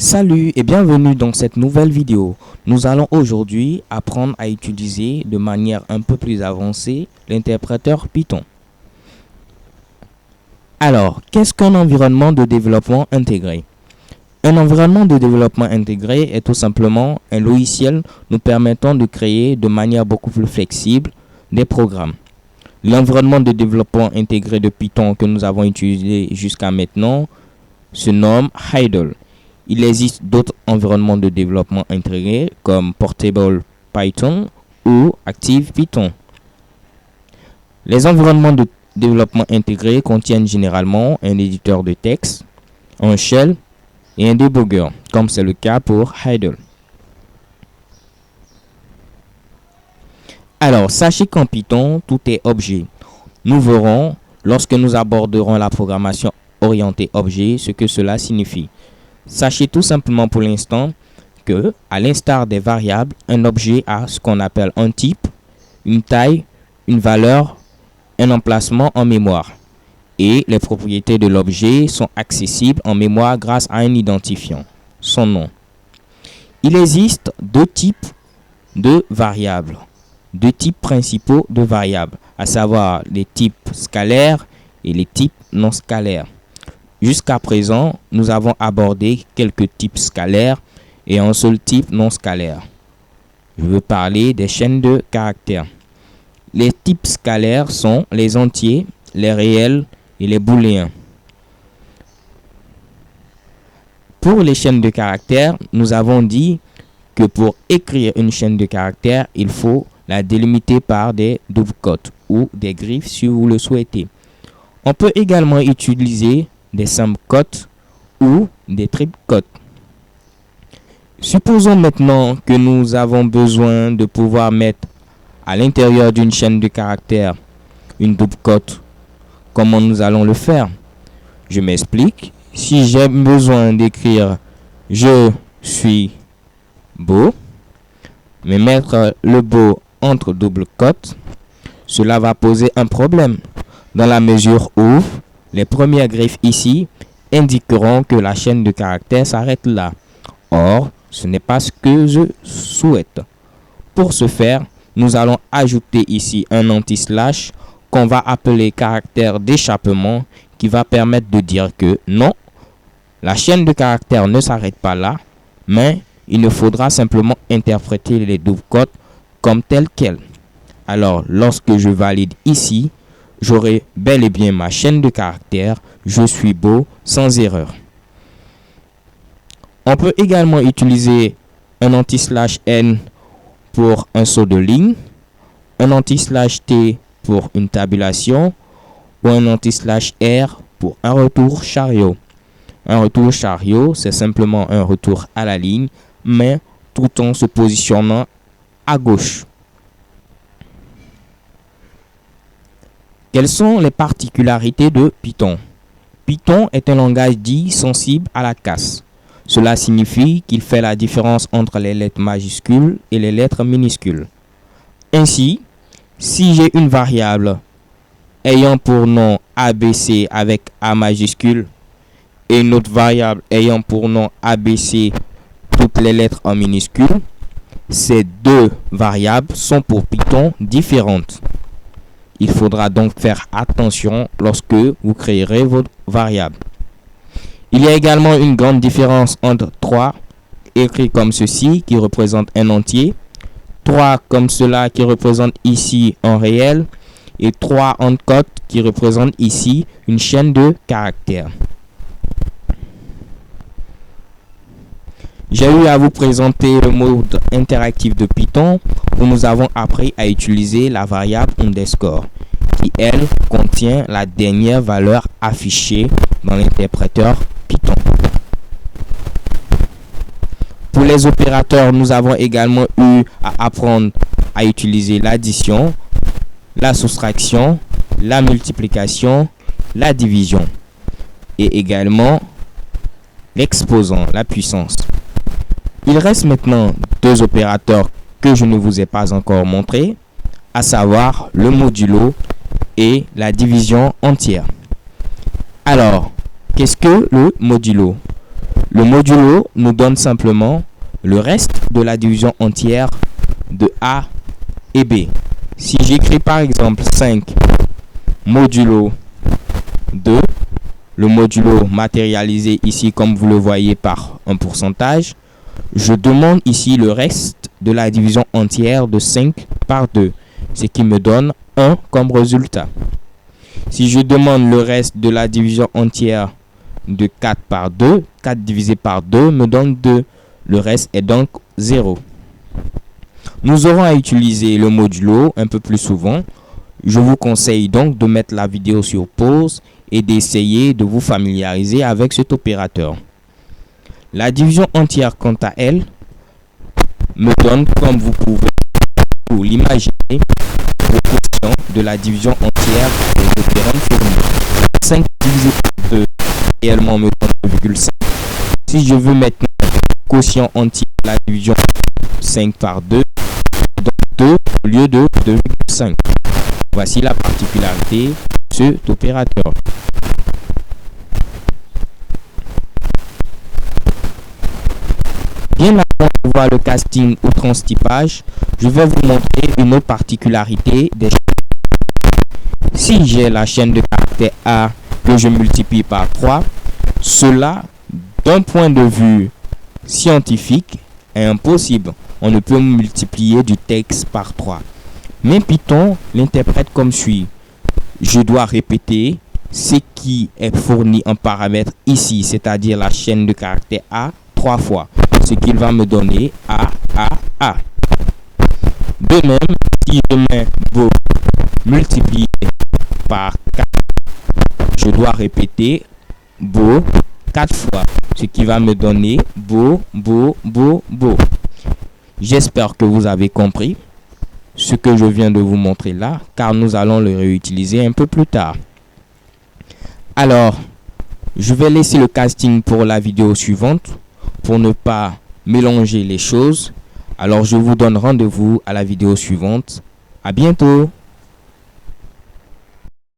Salut et bienvenue dans cette nouvelle vidéo. Nous allons aujourd'hui apprendre à utiliser de manière un peu plus avancée l'interpréteur Python. Alors, qu'est-ce qu'un environnement de développement intégré? Un environnement de développement intégré est tout simplement un logiciel nous permettant de créer de manière beaucoup plus flexible des programmes. L'environnement de développement intégré de Python que nous avons utilisé jusqu'à maintenant se nomme Idle. Il existe d'autres environnements de développement intégrés comme Portable Python ou Active Python. Les environnements de développement intégrés contiennent généralement un éditeur de texte, un shell et un debugger, comme c'est le cas pour Idle. Alors, sachez qu'en Python, tout est objet. Nous verrons, lorsque nous aborderons la programmation orientée objet, ce que cela signifie. Sachez tout simplement pour l'instant que, à l'instar des variables, un objet a ce qu'on appelle un type, une taille, une valeur, un emplacement en mémoire. Et les propriétés de l'objet sont accessibles en mémoire grâce à un identifiant, son nom. Il existe deux types de variables, deux types principaux de variables, à savoir les types scalaires et les types non scalaires. Jusqu'à présent, nous avons abordé quelques types scalaires et un seul type non scalaire. Je veux parler des chaînes de caractères. Les types scalaires sont les entiers, les réels et les booléens. Pour les chaînes de caractères, nous avons dit que pour écrire une chaîne de caractères, il faut la délimiter par des double quotes ou des griffes si vous le souhaitez. On peut également utiliser des simple quotes ou des triple quotes. Supposons maintenant que nous avons besoin de pouvoir mettre à l'intérieur d'une chaîne de caractères une double quote. Comment nous allons le faire? Je m'explique. Si j'ai besoin d'écrire « Je suis beau », mais mettre le beau entre double quotes, cela va poser un problème dans la mesure où les premières griffes ici indiqueront que la chaîne de caractères s'arrête là. Or, ce n'est pas ce que je souhaite. Pour ce faire, nous allons ajouter ici un anti-slash qu'on va appeler caractère d'échappement qui va permettre de dire que non, la chaîne de caractères ne s'arrête pas là, mais il ne faudra simplement interpréter les double quotes comme telles quelles. Alors, lorsque je valide ici, j'aurai bel et bien ma chaîne de caractères « Je suis beau » sans erreur. On peut également utiliser un anti-slash n pour un saut de ligne, un anti-slash t pour une tabulation ou un anti-slash r pour un retour chariot. Un retour chariot, c'est simplement un retour à la ligne, mais tout en se positionnant à gauche. Quelles sont les particularités de Python? Python est un langage dit sensible à la casse. Cela signifie qu'il fait la différence entre les lettres majuscules et les lettres minuscules. Ainsi, si j'ai une variable ayant pour nom ABC avec A majuscule et une autre variable ayant pour nom ABC toutes les lettres en minuscules, ces deux variables sont pour Python différentes. Il faudra donc faire attention lorsque vous créerez votre variable. Il y a également une grande différence entre 3, écrit comme ceci, qui représente un entier, 3 comme cela qui représente ici un réel, et 3 en quote qui représente ici une chaîne de caractères. J'ai eu à vous présenter le mode interactif de Python où nous avons appris à utiliser la variable underscore qui, elle, contient la dernière valeur affichée dans l'interpréteur Python. Pour les opérateurs, nous avons également eu à apprendre à utiliser l'addition, la soustraction, la multiplication, la division et également l'exposant, la puissance. Il reste maintenant deux opérateurs que je ne vous ai pas encore montrés, à savoir le modulo et la division entière. Alors, qu'est-ce que le modulo? Le modulo nous donne simplement le reste de la division entière de A et B. Si j'écris par exemple 5 modulo 2, le modulo matérialisé ici comme vous le voyez par un pourcentage, je demande ici le reste de la division entière de 5 par 2, ce qui me donne 1 comme résultat. Si je demande le reste de la division entière de 4 par 2, 4 divisé par 2 me donne 2. Le reste est donc 0. Nous aurons à utiliser le modulo un peu plus souvent. Je vous conseille donc de mettre la vidéo sur pause et d'essayer de vous familiariser avec cet opérateur. La division entière, quant à elle, me donne, comme vous pouvez l'imaginer, le quotient de la division entière des opérandes fournis. 5 divisé par 2 réellement me donne 2,5. Si je veux maintenant quotient entier de la division 5 par 2, donc 2 au lieu de 2,5. Voici la particularité de cet opérateur. Bien avant de voir le casting ou transtypage, je vais vous montrer une autre particularité des chaînes. Si j'ai la chaîne de caractère A que je multiplie par 3, cela, d'un point de vue scientifique, est impossible. On ne peut multiplier du texte par 3. Mais Python l'interprète comme suit. Je dois répéter ce qui est fourni en paramètre ici, c'est-à-dire la chaîne de caractère A, 3 fois. Ce qu'il va me donner A. De même, si je mets beau multiplié par 4, je dois répéter beau 4 fois, ce qui va me donner beau. J'espère que vous avez compris ce que je viens de vous montrer là, car nous allons le réutiliser un peu plus tard. Alors, je vais laisser le casting pour la vidéo suivante pour ne pas mélanger les choses. Alors, je vous donne rendez-vous à la vidéo suivante. À bientôt!